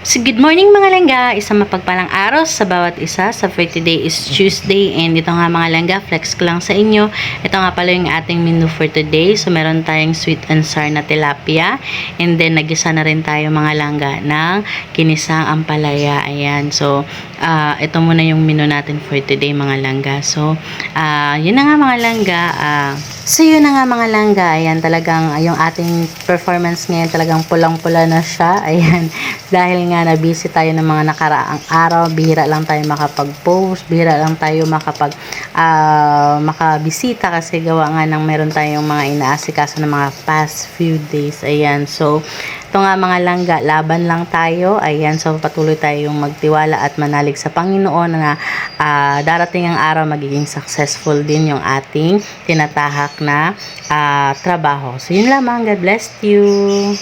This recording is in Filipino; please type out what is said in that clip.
So, good morning mga langga. Isang mapagpalang araw sa bawat isa. So, for today is Tuesday and ito nga mga langga, flex ko lang sa inyo. Ito nga pala yung ating menu for today. So, meron tayong sweet and sour na tilapia and then nagisa na rin tayo mga langga ng kinisang ampalaya. Ayan. So, ito muna yung menu natin for today mga langga. So, yun na nga mga langga. So, yun na nga mga langga. Ayan, talagang yung ating performance ngayon talagang pulang-pula na siya. Ayan, dahil nga na-busy tayo ng mga nakaraang araw, bihira lang tayo makapag-post, bihira lang tayo makabisita kasi gawa nga ng meron tayong mga inaasikaso ng mga past few days. Ayan, so ito nga mga langga, laban lang tayo. Ayan, so patuloy tayong magtiwala at manalig sa Panginoon na darating ang araw magiging successful din yung ating tinatahak na trabaho. So yun lamang, God bless you.